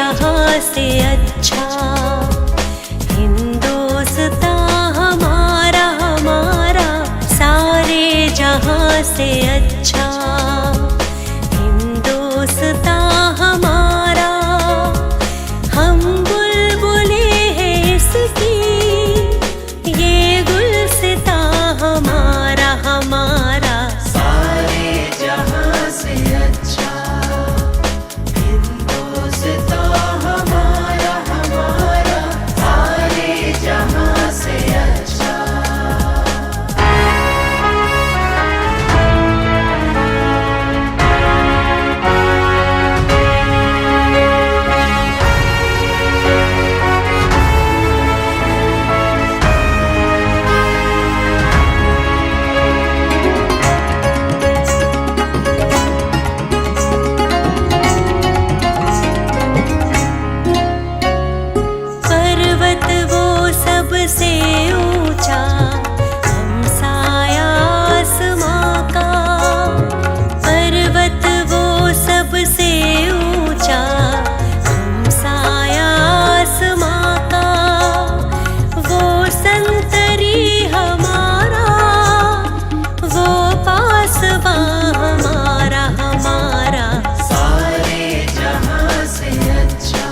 जहाँ से अच्छा। हिंदुस्तान हमारा हमारा सारे जहाँ से अच्छा। हिंदुस्तान हमारा हम बुलबुले हैं इसकी, ये गुलसितां हमारा हमारा सारे जहाँ से अच्छा। हिंदुस्तान हमारा हमारा सारे जहाँ से अच्छा। पर्वत वो सबसे ऊंचा हमसाया आसमां का। पर्वत वो सबसे ऊंचा हमसाया आसमां का। वो संतरी हमारा, वो पासबां हमारा हमारा सारे जहाँ से अच्छा।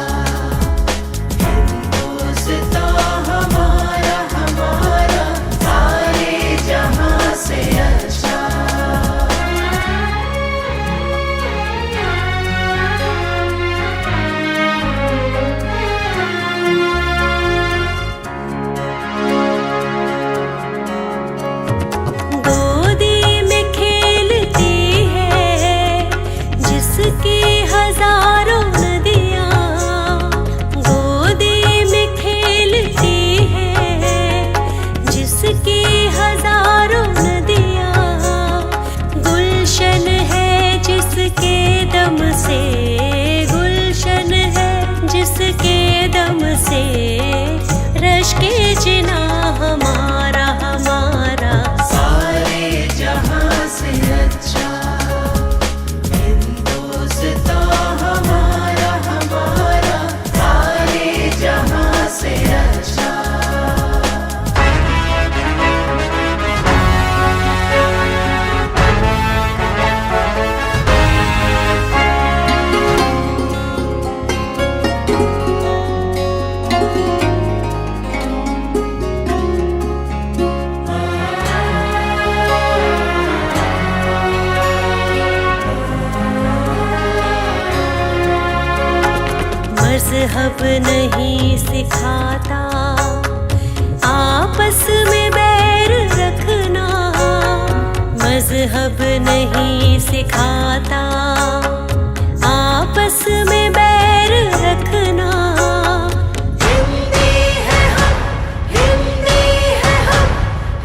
हिंदुस्तान हमारा हमारा सारे जहाँ से अच्छा। गोदी में खेलती है जिसकी हजारों नदियाँ। गोदी में खेलती है जिसकी हजारों नदियाँ। गुलशन है जिसके दम से, गुलशन है जिसके दम से रश्के जिना हमारा हमारा सारे जहाँ से अच्छा। हिंदुस्तान हमारा हमारा सारे जहाँ से अच्छा। मज़हब नहीं सिखाता आपस में बैर रखना। मज़हब नहीं सिखाता आपस में बैर रखना। हिंदी है हम, हिंदी है हम,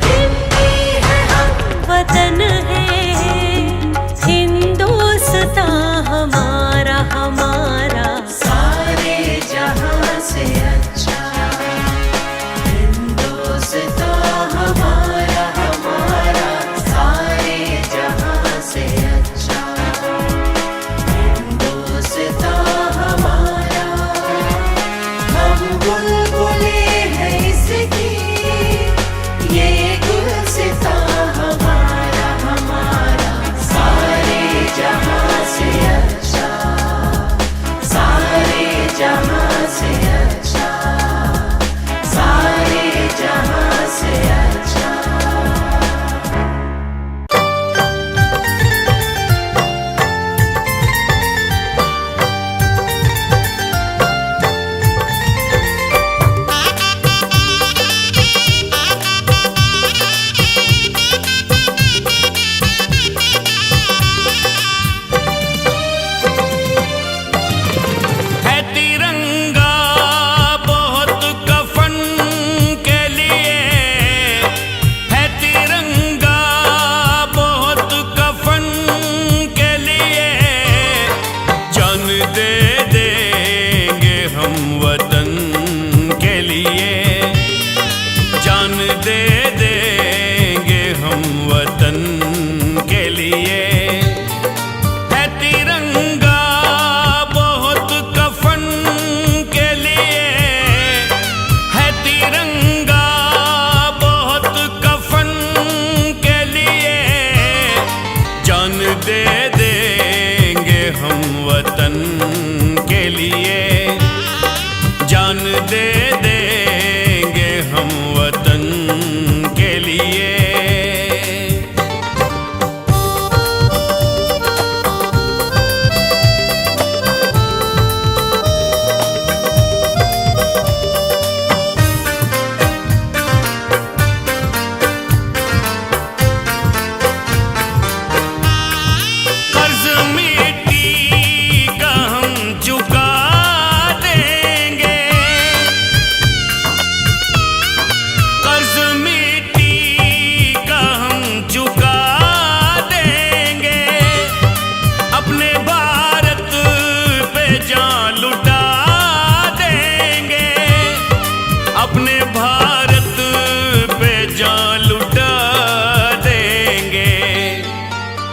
हिंदी है हम। वतन है हिंदुस्तान हमारा हमारा सारे जहाँ से अच्छा। हिंदुस्तान हमारा हमारा सारे जहाँ से अच्छा। दे देंगे हम वतन के लिए, जान दे देंगे हम वतन के लिए। अपने भारत पे जान लुटा देंगे,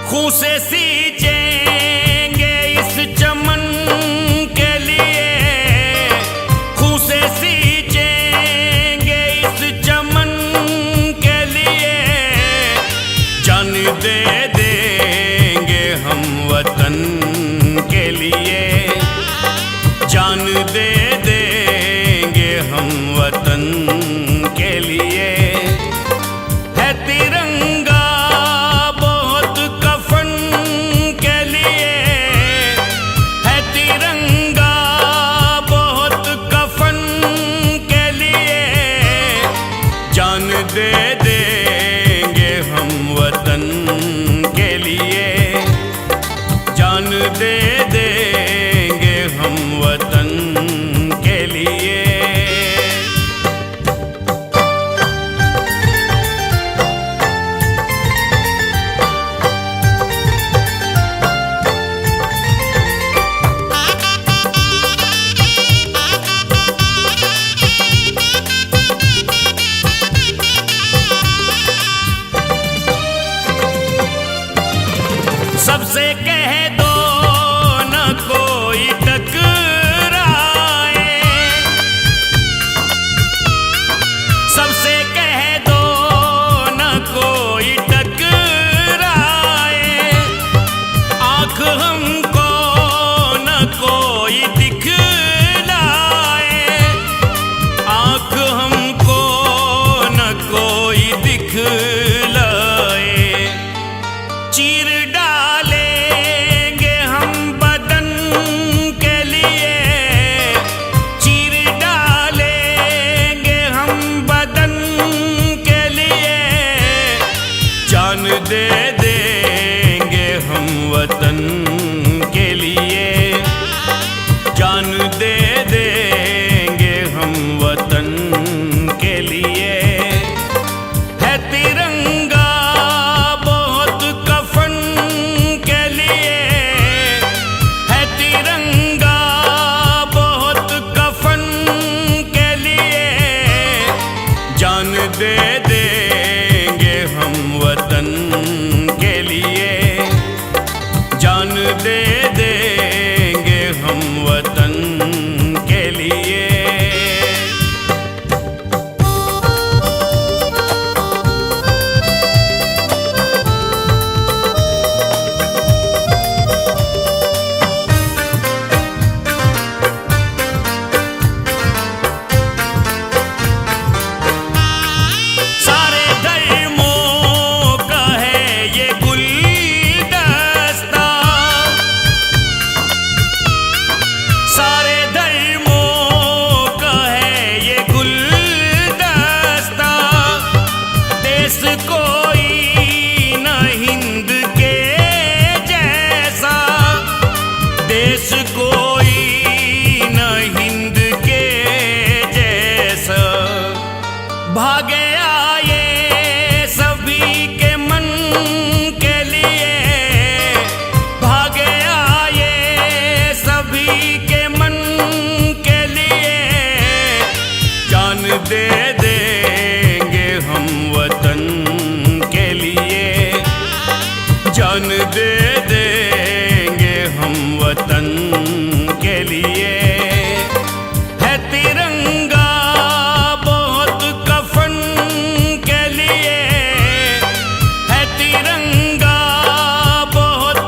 खून से सींचेंगे इस चमन के लिए, खून से सींचेंगे इस चमन के लिए। जान दे देंगे हम वतन के लिए, जान दे देंगे हम वतन के लिए। है तिरंगा बहुत कफन के लिए, है तिरंगा बहुत कफन के लिए। जान दे देंगे हम वतन के लिए, जान दे देंगे हम वतन के लिए। सबसे कह दो न कोई टकराए, सबसे कह दो न कोई टकराए। आँख हमको न कोई दिखलाए, आँख हमको न कोई दिखलाए। चीर डालेंगे हम बदन के लिए, चीर डालेंगे हम बदन के लिए। जान दे देंगे हम वतन के लिए, जान दे देंगे हम वतन के लिए। है तिरंगा बहुत कफन के लिए, है तिरंगा बहुत कफन के लिए। जान दे देंगे हम वतन के लिए, जान दे देंगे हम वतन के लिए। सारे धर्मों का है ये गुलदस्ता, सारे धर्मों का है ये गुलदस्ता। देश कोई न हिंद के जैसा, देश कोई न हिंद के जैसा। भागे आए सभी के मन के लिए, भागे आए सभी के मन के लिए। जान दे देंगे हम वतन के लिए, जान दे देंगे हम वतन के लिए। है तिरंगा बहुत कफन के लिए, है तिरंगा बहुत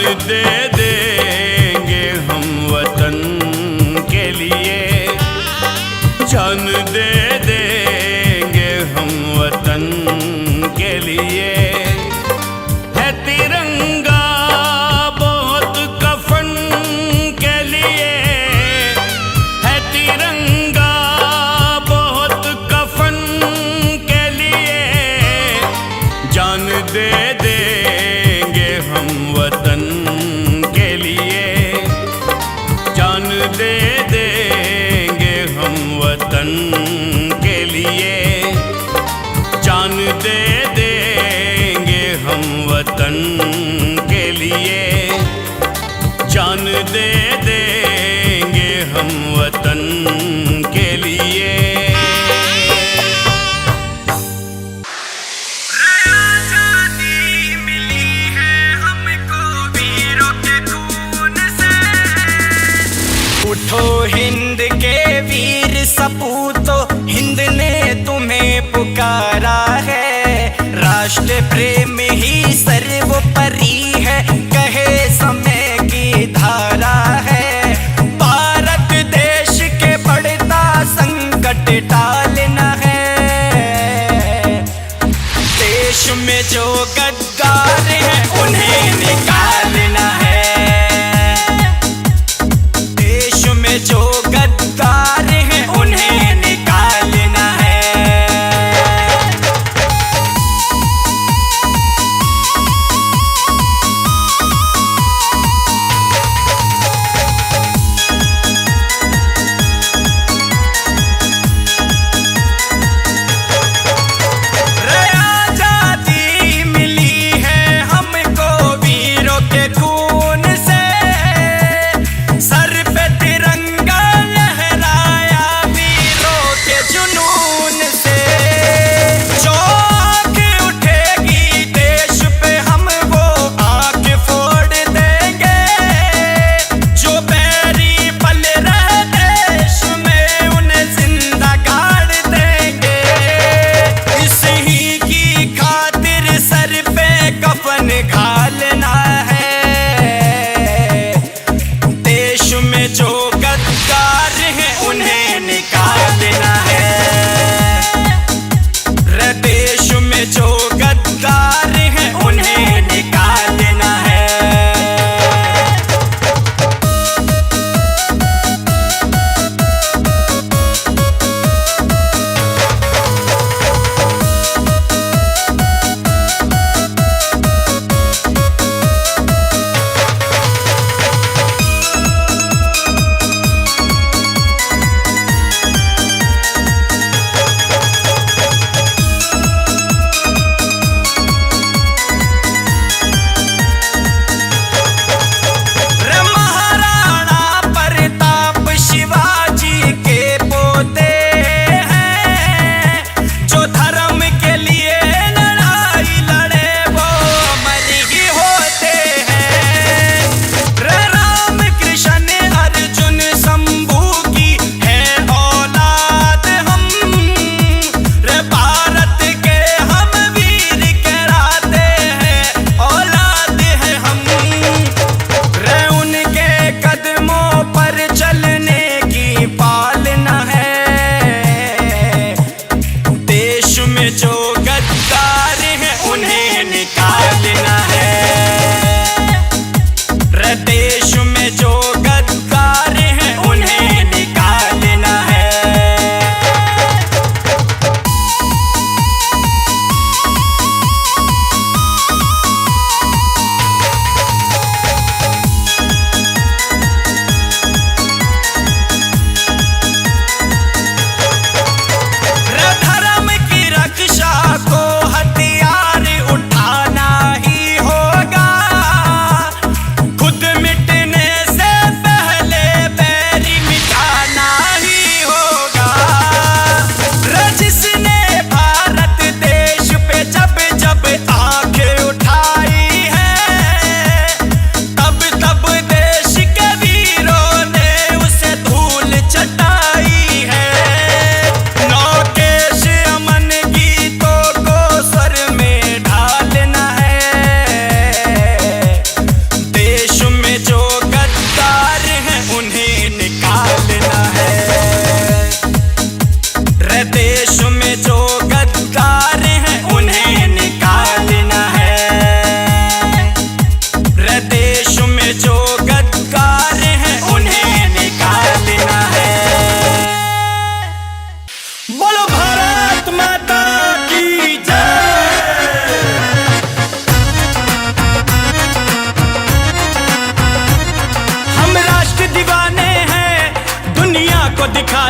दे देंगे हम वतन के लिए, जान दे देंगे हम वतन के लिए। है तिरंगा बहुत कफन के लिए, है तिरंगा बहुत कफन के लिए। जान दे देंगे हम वतन के लिए, जान दे देंगे हम वतन के लिए, जान दे देंगे हम वतन के लिए, जान दे देंगे हम वतन के लिए। उठो हिंद के वीर सपूतों, हिंद ने तुम्हें पुकारा है। राष्ट्र प्रेम ही सर्वोपरि है, कहे समय की धारा है। भारत देश के बढ़ता संकट टालना है। देश में जो गद्दार हैं उन्हें निकालना है। जो गद्दार हैं उन्हें निकालना है। आजादी मिली है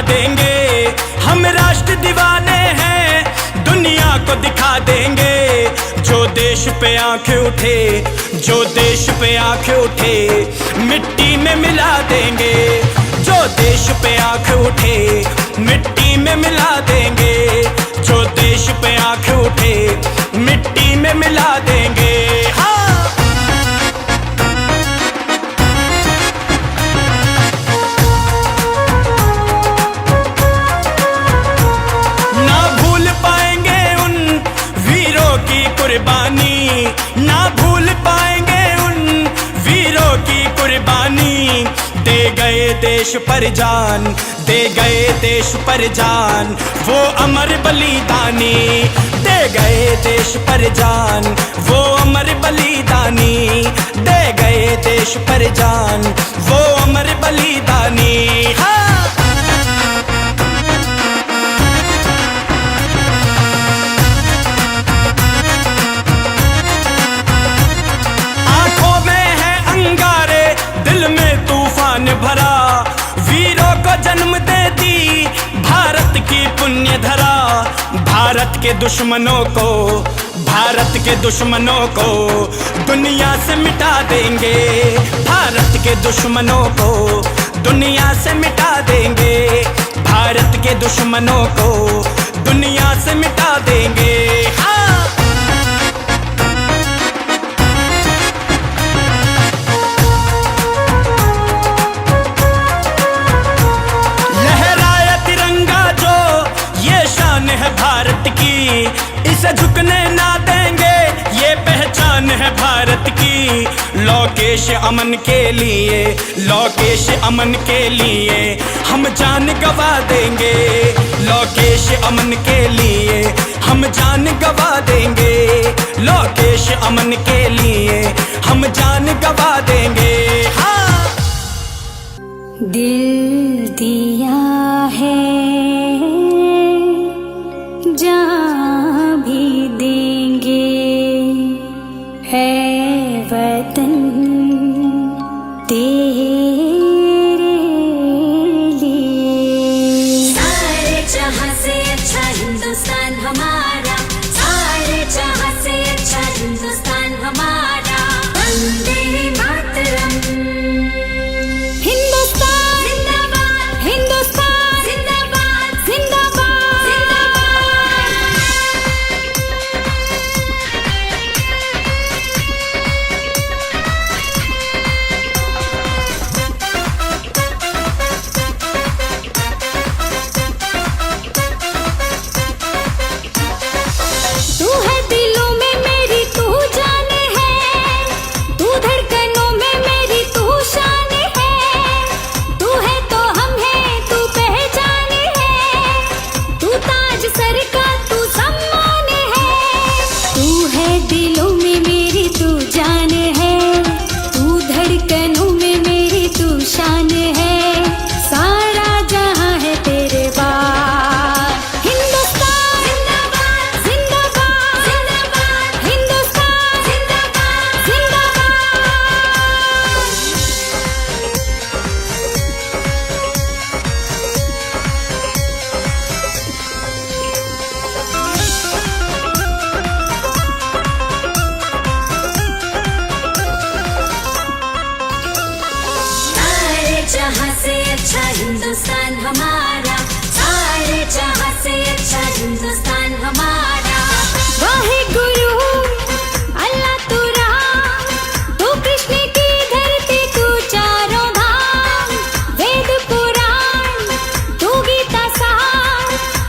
देंगे। हम राष्ट्र दीवाने हैं, दुनिया को दिखा देंगे। जो देश पे आंखें उठे, जो देश पे आंखें उठे, मिट्टी में मिला देंगे। जो देश पे आंखें उठे, मिट्टी में मिला देंगे। जो देश पे आंखें उठे, मिट्टी में मिला देंगे। हाँ। ना भूल पाएंगे उन वीरों की कुर्बानी, ना भूल पाएंगे उन वीरों की कुर्बानी। दे गए देश पर जान, दे गए देश पर जान, वो अमर बलिदानी। दे गए देश पर जान, वो अमर बलिदानी। दे गए देश पर जान, वो अमर बलिदानी। हाँ। आंखों में है अंगारे, दिल में तूफान भरा। वीरों को जन्म दे दी भारत की पुण्य धरा। भारत के दुश्मनों को, भारत के दुश्मनों को दुनिया से मिटा देंगे। भारत के दुश्मनों को दुनिया से मिटा देंगे। भारत के दुश्मनों को दुनिया से मिटा देंगे। हाँ। है भारत की, इसे झुकने ना देंगे, ये पहचान है भारत की। लोकेश अमन के लिए, लोकेश अमन के लिए हम जान गवा देंगे। लोकेश अमन के लिए हम जान गवा देंगे। लोकेश अमन के लिए हम जान गवा देंगे। हाँ। दिल दिया है, जान भी देंगे, है वतन तेरे लिए। सारे जहां से अच्छा हिंदुस्तान हमारा, सारे जहां से अच्छा हिंदुस्तान हमारा। वंदे मातरम। हिंदुस्तान जिंदाबाद, हिंदुस्तान जिंदाबाद, जिंदाबाद, जिंदाबाद। तू है दिलों में मेरी, तू जान है। तू धड़कनों में मेरी, तू शान है। तू है तो हम हैं, तू पहचान है। तू ताज सर का, तू सम्मान है। तू है दिलों में मेरी, तू जान है। तू धड़कनों में मेरी, तू शान है। सारा जहां है तेरे बार। हिंदुस्तान जिंदाबाद, जिंदाबाद, जिंदाबाद। हिंदुस्तान जिंदाबाद, जिंदाबाद। सारे जहां से अच्छा हिंदुस्तान हमारा, सारे जहां से अच्छा हिंदुस्तान हमारा। वाहे गुरु अल्लाह तू राम, तू कृष्ण की धरती, तू चारों धाम। वेद पुराण, तू गीता सार,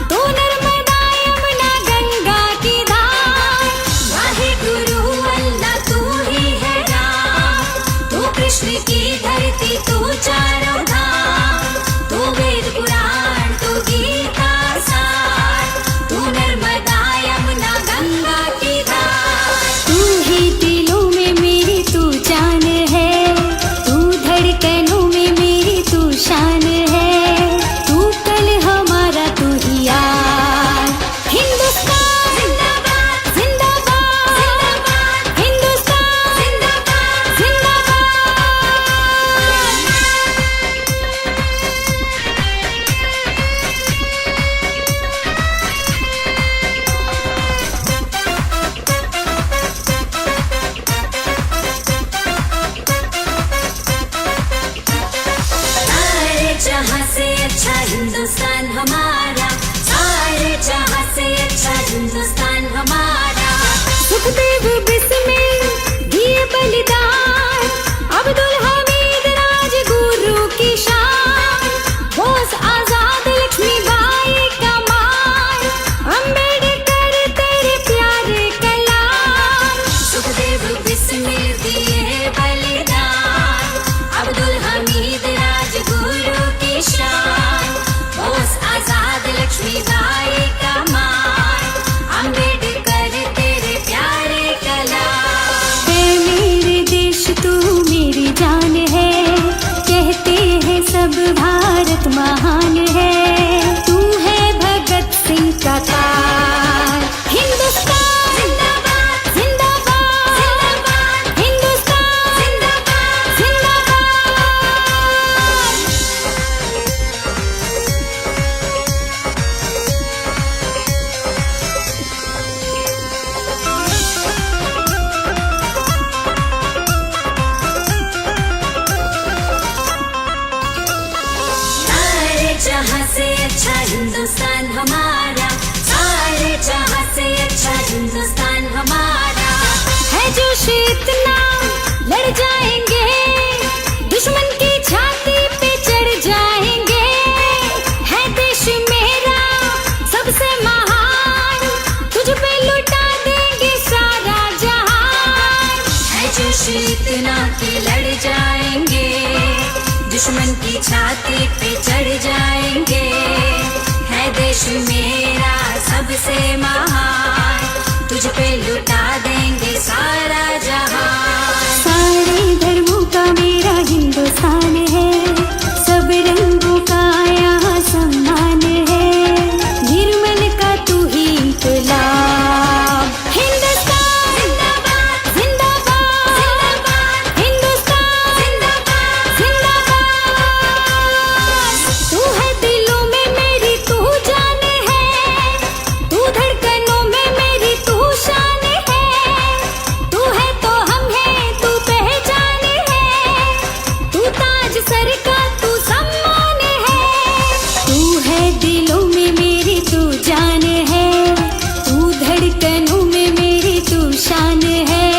तू नर्मदा यमुना गंगा की धार। वाहे गुरु अल्लाह तू ही है राम, तू कृष्ण की धरती, तू चारों धाम। तू वेद पुराण, अब भारत महान है, तू है भगत सिंह का तार। हिंदुस्तान जिंदाबाद जिंदाबाद, हिंदुस्तान जिंदाबाद जिंदाबाद। सारे जहां से अच्छा हिंदुस्तान हमारा, सारे जहां से अच्छा हिंदुस्तान हमारा। है जोश इतना लड़ जाएंगे, दुश्मन की छाती पे चढ़ जाएंगे। है देश मेरा सबसे महान, तुझ पे लुटा देंगे सारा जहान। है जोश इतना कि लड़ जाएंगे, दुश्मन की छाती पे चढ़ जाएंगे। है देश मेरा सबसे महान, तुझ पे लुटा देंगे सारा जहान। सारे धर्मों का मेरा हिंदुस्तान है, सब रंगों का यहाँ सम्मान है। निर्मल का तू ही इंकलाब। हिंदुस्तान जिंदाबाद जिंदाबाद, हिंदुस्तान जिंदाबाद जिंदाबाद। तू है दिलों में मेरी तू जान है, तू धड़कनों में मेरी तू शान है। तू है तो हम हैं, तू पहचान है, तू ताज सर का तू सम्मान है। तू है दिलों में मेरी तू जान है, तू धड़कनों में मेरी तू शान है।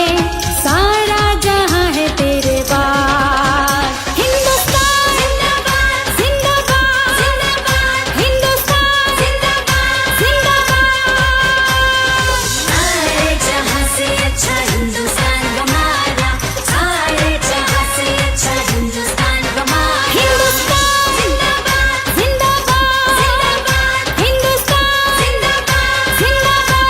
सारा जहां है तेरे पास। हिंदुस्तान जिंदाबाद जिंदाबाद, हिंदुस्तान जिंदाबाद जिंदाबाद। सारे जहां से अच्छा हिंदुस्तान हमारा, सारे जहां से अच्छा हिंदुस्तान हमारा। हिंदुस्तान जिंदाबाद जिंदाबाद, हिंदुस्तान जिंदाबाद जिंदाबाद।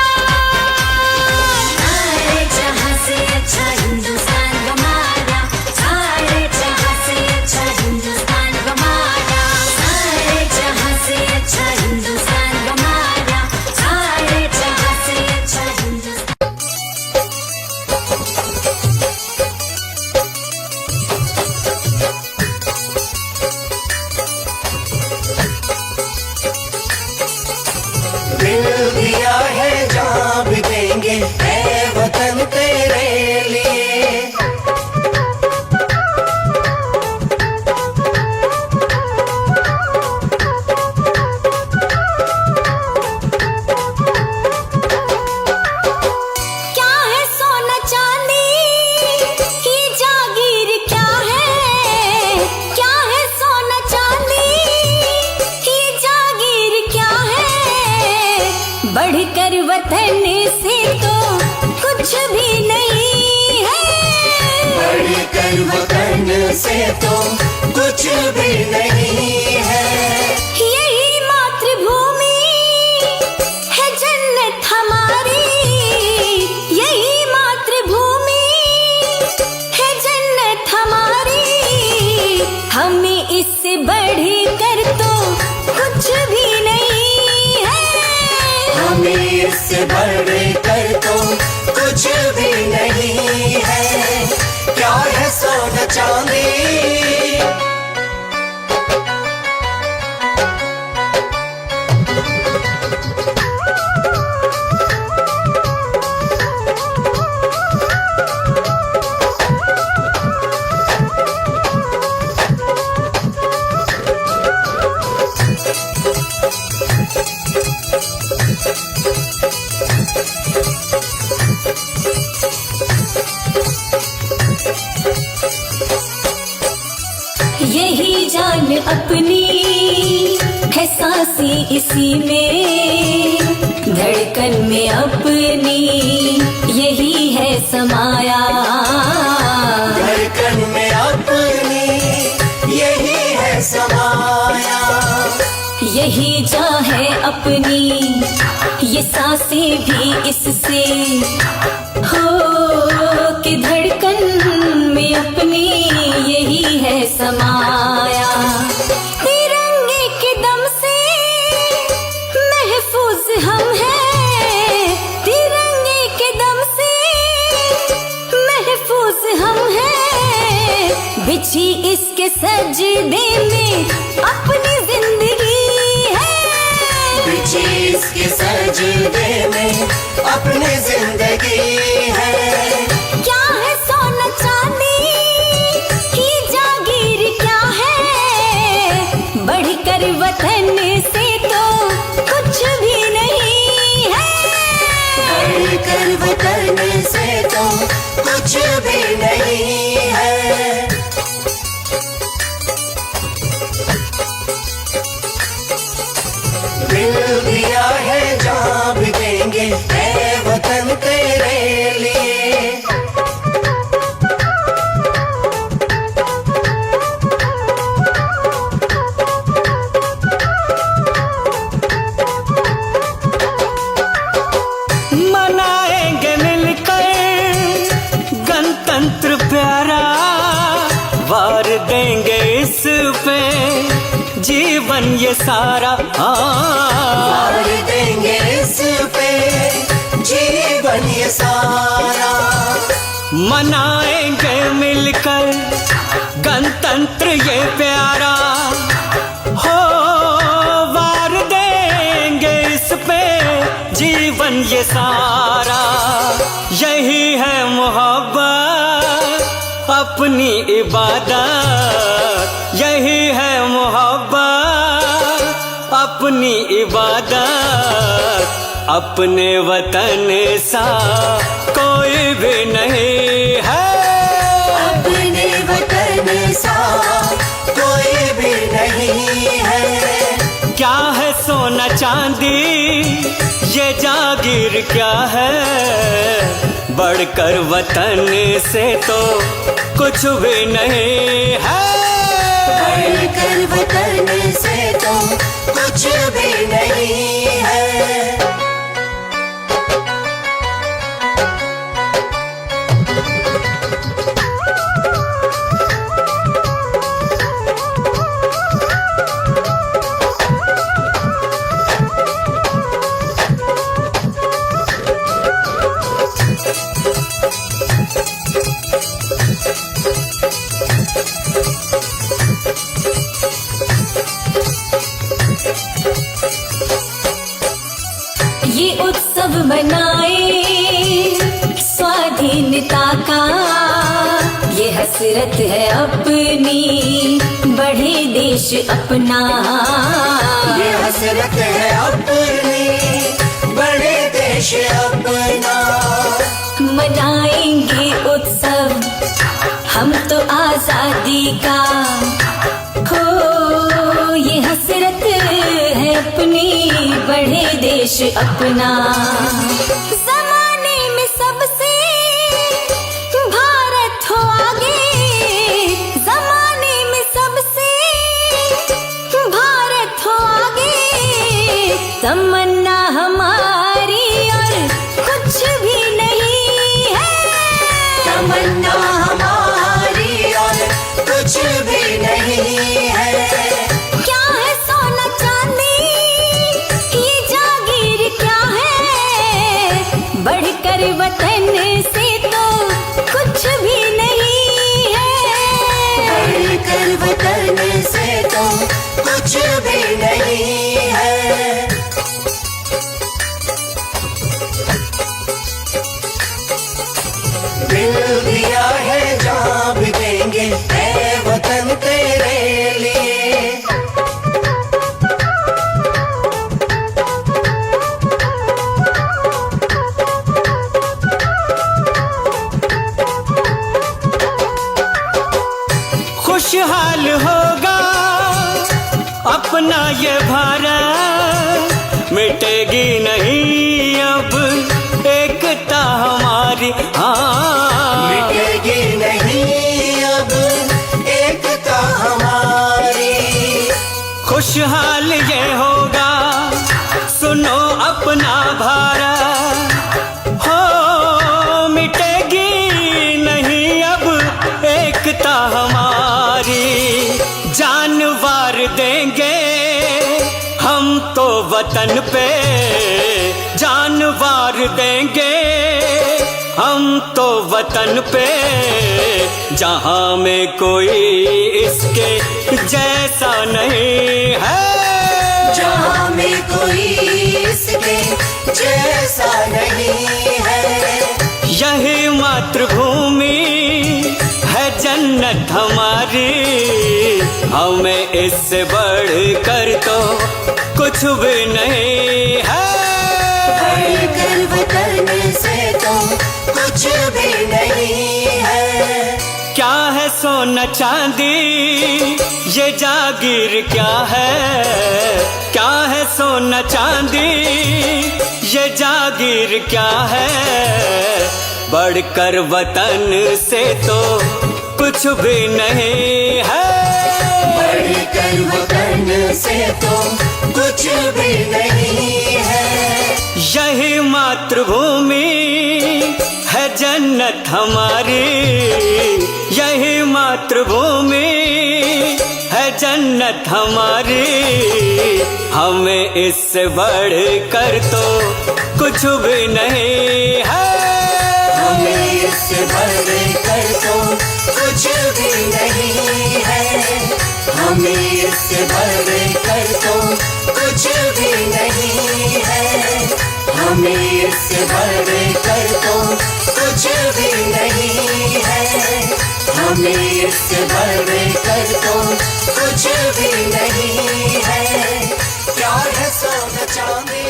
सारे जहां से अच्छा हिंदुस्तान हमारा, सारे जहां से अच्छा हिंदुस्तान हमारा। सारे जहां से अच्छा हिंदुस्तान हमारा, सारे जहां से अच्छा हिंदुस्तान। दिल दिया है जहाँ भी देंगे, ऐ वतन तेरे लिए। क्या है सोना चांदी की जागीर क्या है? क्या है सोना चांदी की जागीर क्या है? बढ़कर वतन से तो कुछ भी नहीं है। बढ़कर वतन से तो कुछ भी नहीं है। यही मातृभूमि है जन्नत हमारी, यही मातृभूमि है जन्नत हमारी। हमें इससे बढ़कर तो कुछ भी नहीं है। हमें इससे बढ़कर तो कुछ भी नहीं है। क्या है सोना चांदी? यही जान अपनी है सांसें इसी में, धड़कन में अपनी यही है समाया। धड़कन में अपनी यही है समाया। यही जान है अपनी, ये सांसें भी इससे हो कि धड़कन में अपनी यही है समाया। हम हैं, बिछी इसके सजदे में अपनी जिंदगी है। बिछी इसके सजदे में अपनी जिंदगी है। क्या है सोना चांदी की जागीर क्या है, बढ़कर वतन से तो कुछ भी नहीं है। बढ़कर वतन से तो कुछ भी नहीं है। दिल दिया है जान भी देंगे ऐ वतन तेरे लिए। मनाएंगे मिलकर गणतंत्र प्यारा, वार देंगे इस पे जीवन ये सारा। वार देंगे इस पे जीवन ये सारा। मनाएंगे मिलकर गणतंत्र ये प्यारा, हो वार देंगे इस पे जीवन ये सारा। यही है मोहब्बत अपनी इबादत, यही है मोहब्बत अपनी इबादत। अपने वतन सा कोई भी नहीं है, अपने वतन सा कोई भी नहीं है। क्या है सोना चांदी ये जागीर क्या है, बढ़कर वतन से तो कुछ भी नहीं है। बढ़कर वतन से तो कुछ भी नहीं है। ये उत्सव मनाए स्वाधीनता का, ये हसरत है अपनी बढ़े देश अपना। ये हसरत है अपनी बड़े देश अपना। मनाएंगे उत्सव हम तो आजादी का, हो ये हसरत है अपनी बढ़े देश अपना। जमाने में सबसे भारत हो आगे, जमाने में सबसे भारत हो आगे। तमन्ना हमारी और कुछ भी नहीं है, तमन्ना हमारी और कुछ भी नहीं है। क्या है सोना चांदी ये जागीर क्या है, बढ़कर वतन से तो कुछ भी नहीं है। बढ़कर वतन से तो कुछ भी नहीं है। दिल दिया है जान भी देंगे ऐ वतन तेरे लिए। खुशहाल होगा अपना ये भारत, मिटेगी नहीं अब एकता हमारी। मिटेगी नहीं अब एकता हमारी। खुशहाल ये होगा सुनो अपना भारत, हो मिटेगी नहीं अब एकता हमारी। जान वार देंगे हम तो वतन पे, जान वार देंगे हम तो वतन पे। जहां में कोई इसके जैसा नहीं है। जहाँ में कोई इसके जैसा नहीं है। यही मातृभूमि है जन्नत हमारी, हमें इससे बढ़कर तो कुछ भी नहीं है। बढ़कर वतन से तो कुछ भी नहीं है। क्या है सोना चांदी ये जागीर क्या है? क्या है सोना चांदी ये जागीर क्या है? बढ़कर वतन से तो कुछ भी नहीं है। बढ़कर वतन से तो कुछ भी नहीं है। यही मातृभूमि है जन्नत हमारी, यही मातृभूमि है जन्नत हमारी, हमें इससे बढ़कर तो कुछ भी नहीं है। हमें इससे बढ़कर तो कुछ भी नहीं है। हमें इससे बढ़कर तो कुछ भी नहीं है। हमें इससे बढ़कर तो कुछ भी नहीं है। हमें इससे बढ़कर तो कुछ भी नहीं है। क्या है सोना चांदी।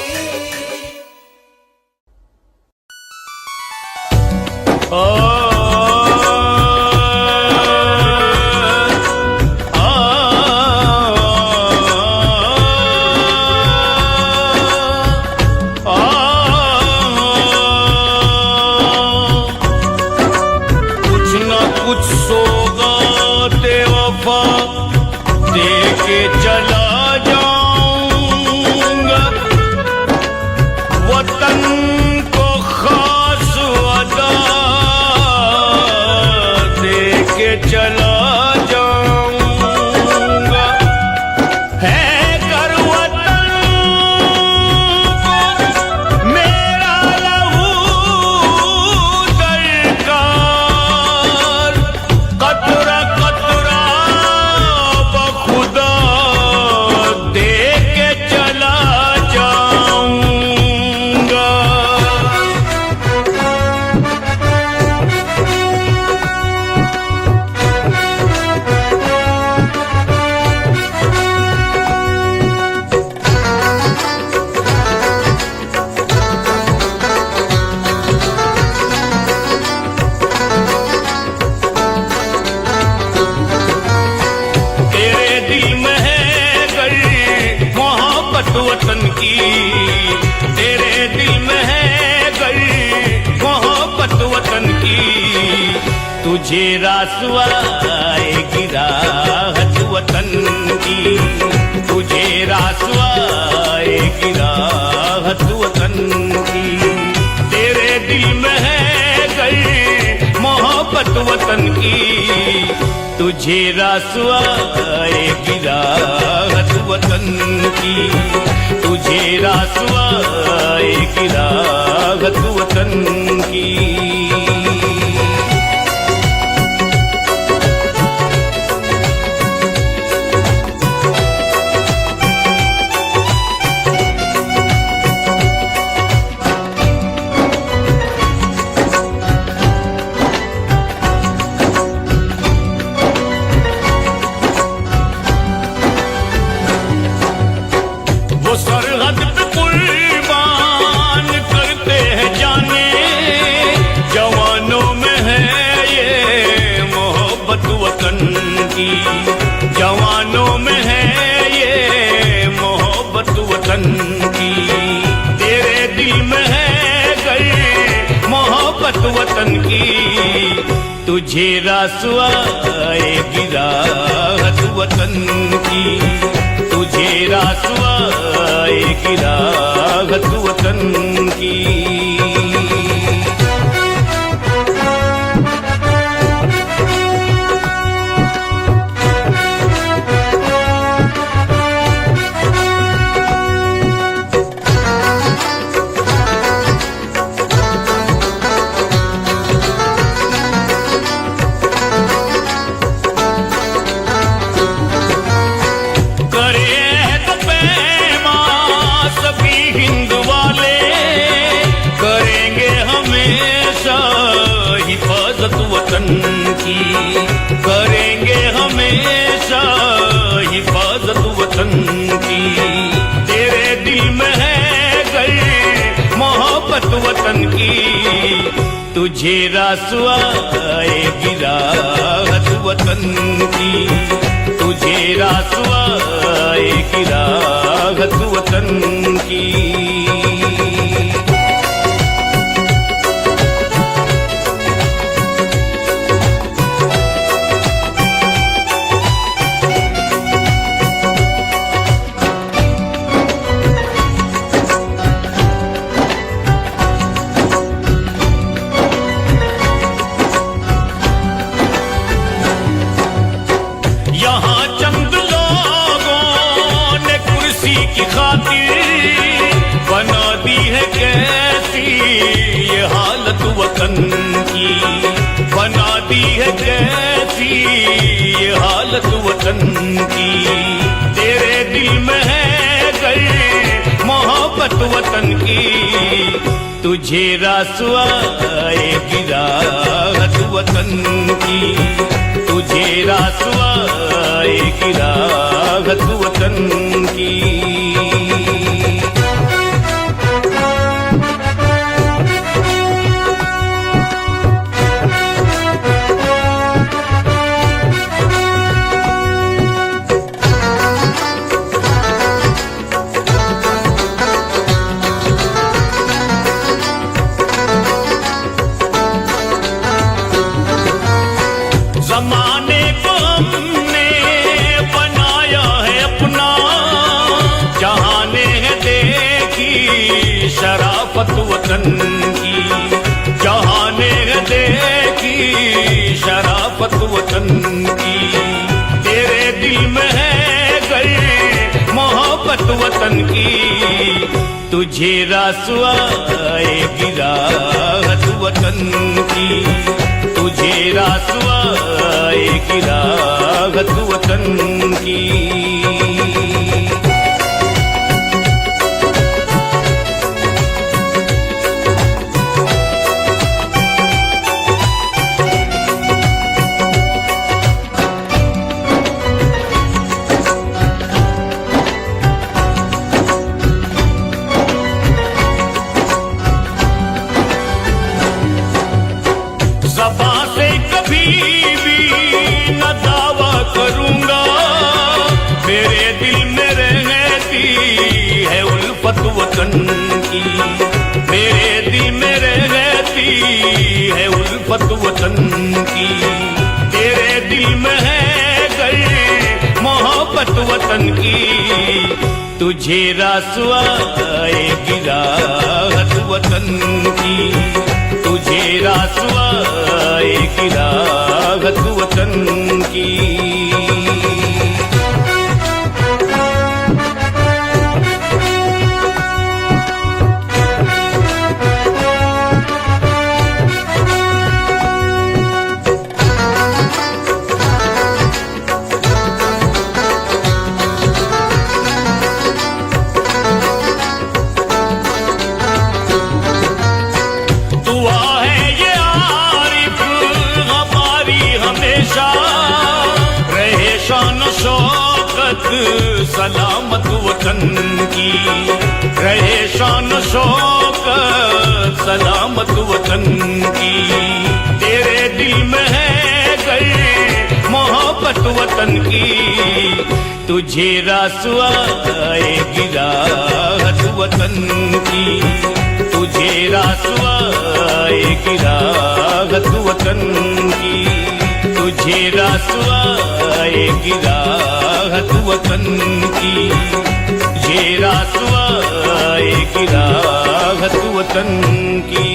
वतन की तेरे दिल में है गई मोहब्बत वतन की, तुझे रासवाएगी राहत वतन की, तुझे रासवाएगी राहत वतन की। तेरे दिल में है गई मोहब्बत वतन की, तुझे रासवाएगी राहत वतन की, तुझे रासवाएगी राहत वतन की। जवानों में है ये मोहब्बत वतन की, तेरे दिल में है गई मोहब्बत वतन की, तुझे रासवाएगी राहत वतन की, तुझे रासवाएगी राहत वतन की। की, करेंगे हमेशा हिफाजत वतन की। तेरे दिल में है गर मोहब्बत वतन की, तुझे रासवाएगी राहत वतन की, तुझे रासवाएगी राहत वतन की। यहाँ चंद लोगों ने कुर्सी की खातिर बना दी है कैसी ये हालत वतन की, बना दी है कैसी ये हालत वतन की। तेरे दिल में है गर मोहब्बत वतन की, तुझे रासवाएगी राहत वतन की, तुझे रासवाएगी राहत वतन की। जमाने को हमने बनाया है अपना, जहाने है देखी शराफत वतन की, जहाने है देखी शराफत वतन की। तेरे दिल में है गर मोहब्बत वतन की, तुझे रासवाएगी राहत वतन की, तुझे रासवाएगी राहत वतन की। ज़बां से कभी भी न दावा करूंगा, मेरे दिल में रहती है उल्फत वतन की, मेरे दिल में रहती है उल्फत वतन की। तेरे दिल में है गर मोहब्बत वतन की, तुझे रासवाएगी राहत वतन की, तुझे रासवाएगी राहत वतन की। दुआ है ये आरिफ हमारी हमेशा, रहे शान शौकत सलामत वतन की, रहे शान शौकत सलामत वतन की। तेरे दिल में है गर मोहब्बत वतन की, तुझे रासवाएगी राहत वतन की, तुझे रासवाएगी राहत वतन की, तुझे रासवाएगी राहत वतन की, तुझे रासवाएगी राहत वतन की।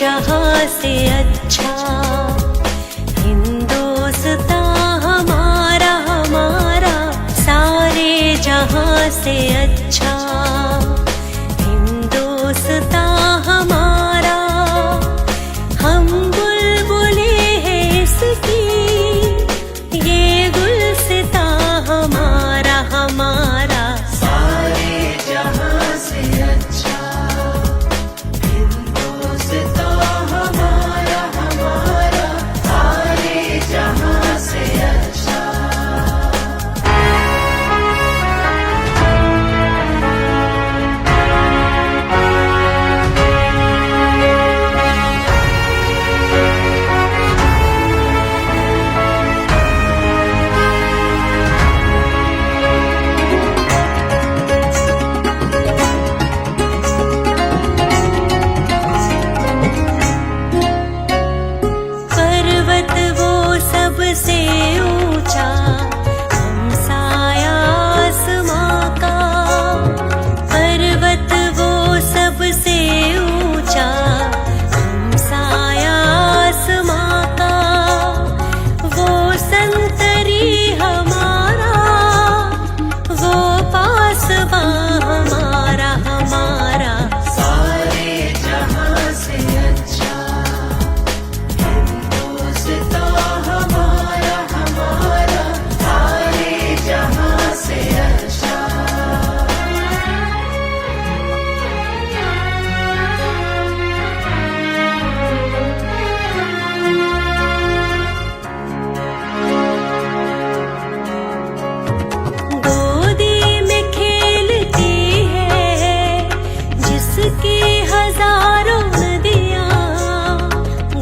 जहां से अच्छा हिंदुस्तान हमारा हमारा, सारे जहां से अच्छा हिंदुस्तान हमारा। हम बुलबुले हैं इसकी, ये गुलसिता हमारा हमारा। सारे जहां से अच्छा हिंदुस्तान हमारा हमारा, सारे जहां से अच्छा। पर्वत वो सबसे ऊंचा हमसाया आसमां का, पर्वत वो सबसे ऊंचा हमसाया आसमां का। वो संतरी हमारा, वो पासबां हमारा हमारा। सारे जहां से अच्छा हिंदुस्तान हमारा हमारा, सारे जहां से अच्छा। गोदी में खेलती है जिसकी हजारों नदियाँ,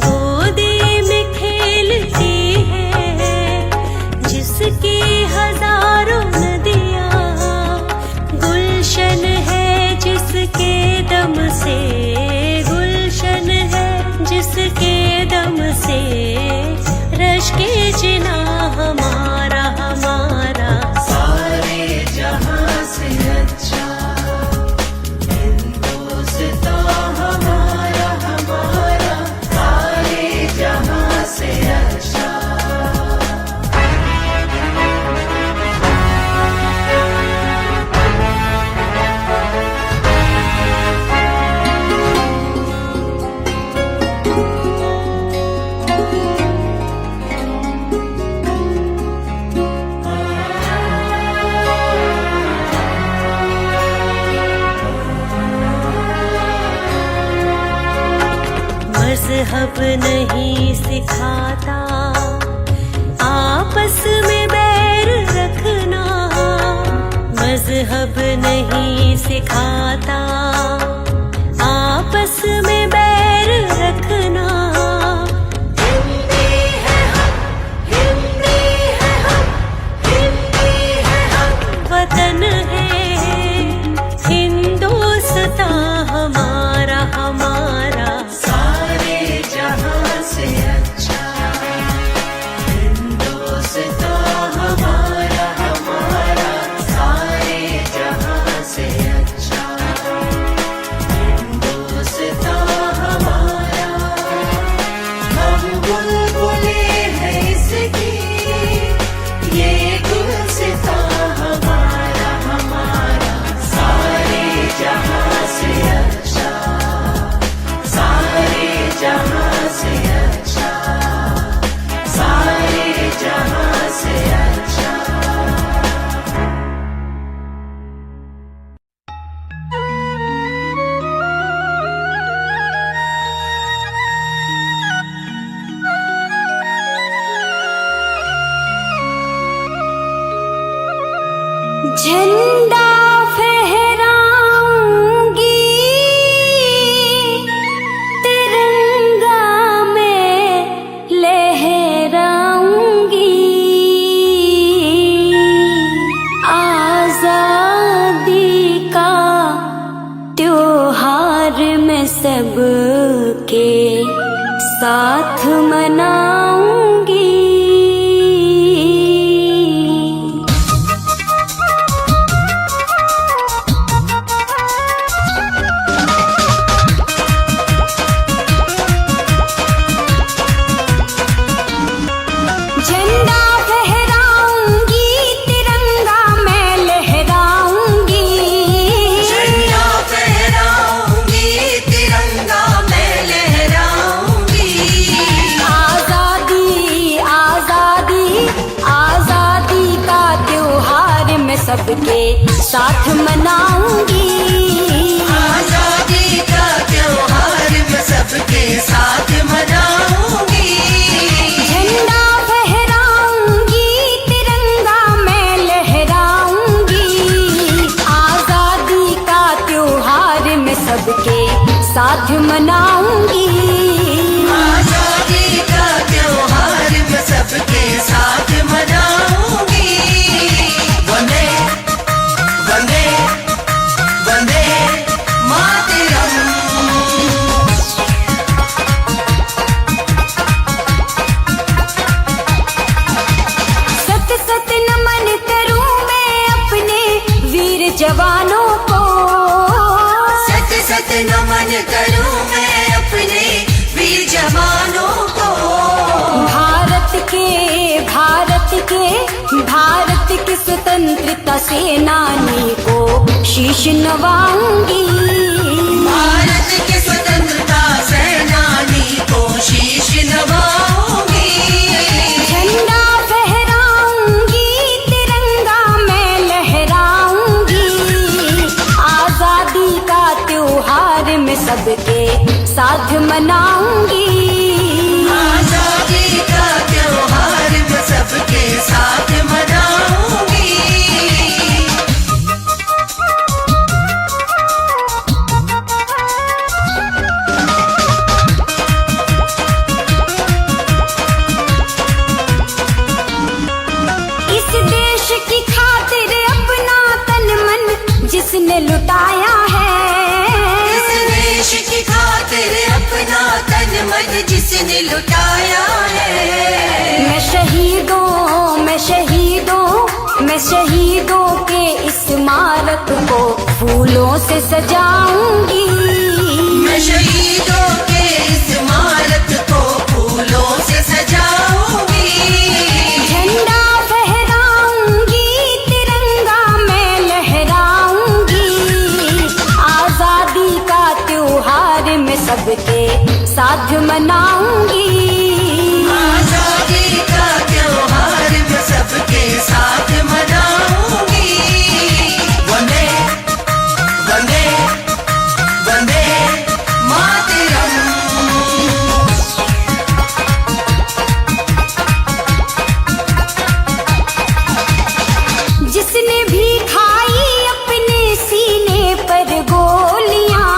गोदी में खेलती है जिसकी हजारों नदियाँ। गुलशन है जिसके दम से, गुलशन है जिसके दम से रश के जिना हमारा हमारा। सारे जहां से अच्छा हिंदुस्तान हमारा हमारा, सारे जहां से अच्छा। मजहब नहीं सिखाता आपस में बैर रखना, मजहब नहीं सिखाता आपस में बैर रखना। हिंदी है हम, हिंदी है हम, हिंदी है हम, वतन है हिंदुस्तान हमारा हमारा। सारे जहां से अच्छा हिंदुस्तान हमारा हमारा, सारे जहां से अच्छा हिंदुस्तान हमारा। हम बुलबुले हैं इसकी, ये गुलसिता हमारा हमारा। सारे जहां से अच्छा, सारे जहां से अच्छा, सारे जहां से अच्छा। झंडा फहराऊंगी तिरंगा में लहराऊंगी, आजादी का त्योहार मैं सबके साथ मनाऊंगी। साथ मनाऊंगी। आजादी का त्योहार मैं सबके साथ मनाऊंगी। वंदे वंदे वंदे मातरम। सत सत नमन करूं मैं अपने वीर जवानों को। सत सत नमन करूं मैं अपने वीर जवानों को। भारत के स्वतंत्रता सेनानी को शीश नवाऊंगी। भारत के स्वतंत्रता सेनानी को शीश नवाऊंगी। झंडा फहराऊंगी, तिरंगा मैं लहराऊंगी। आजादी का त्योहार मैं सबके साथ मनाऊंगी। आजादी का त्योहार मैं सबके साथ मनाऊंगी। इस देश की खातिर अपना तन मन जिसने लुटाया है। इस देश की खातिर अपना तन मन जिसने लुटाया है। मैं शहीदों के इस स्मारक को फूलों से सजाऊंगी। मैं शहीदों के इस स्मारक को फूलों से सजाऊंगी। झंडा फहराऊंगी, तिरंगा मैं लहराऊंगी। आजादी का त्योहार मैं सबके साथ मनाऊंगी। आजादी का त्योहार मैं सबके साथ मनाऊंगी। वंदे वंदे वंदे मातरम। जिसने भी खाई अपने सीने पर गोलियां।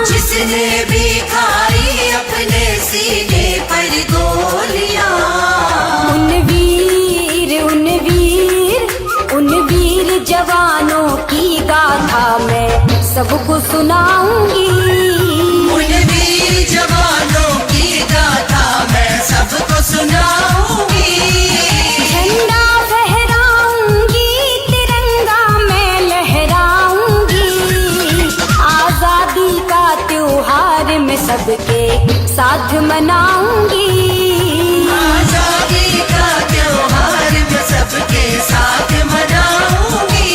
जिसने भी खाई अपने सीने पर गोलियां। उन वीर जवानों की गाथा मैं सबको सुनाऊंगी। उन वीर जवानों की गाथा मैं सबको सुनाऊंगी। झंडा फहराऊंगी, तिरंगा मैं लहराऊंगी। आजादी का त्योहार मैं सबके साथ मनाऊंगी। आजादी का त्योहार मैं सबके साथ मनाऊंगी।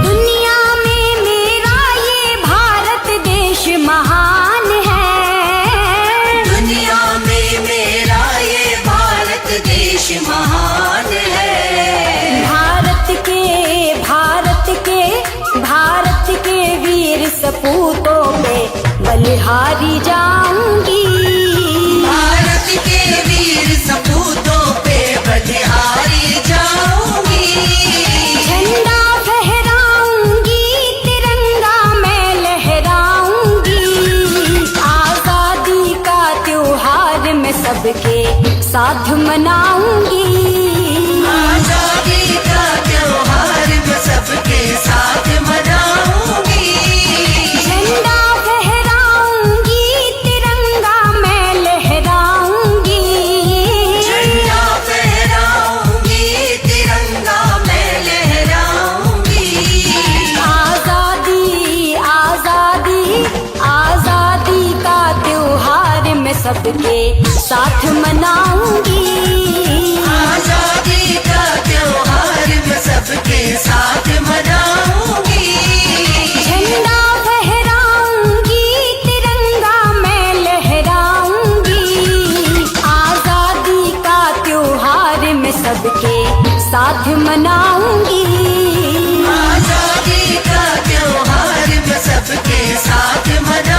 दुनिया में मेरा ये भारत देश महान है। दुनिया में मेरा ये भारत देश महान है। भारत के वीर सपूतों पे बलिहारी जाऊंगी। भारत के वीर सपूतों पे बलिहारी जाऊंगी। झंडा फहराऊंगी, तिरंगा मैं लहराऊंगी। आजादी का त्योहार मैं सबके साथ मनाऊंगी। आजादी का त्योहार मैं सबके साथ मनाऊंगी। झंडा फहराऊंगी, तिरंगा मैं लहराऊंगी। झंडा फहराऊंगी, तिरंगा मैं लहराऊंगी। आजादी का त्योहार मैं सबके साथ मनाऊंगी। आजादी का त्योहार मैं सबके साथ मनाऊंगी। झंडा फहराऊंगी, तिरंगा मैं लहराऊंगी। आजादी का त्योहार मैं सबके साथ मनाऊंगी। आजादी का त्योहार मैं सबके साथ मनाऊंगी।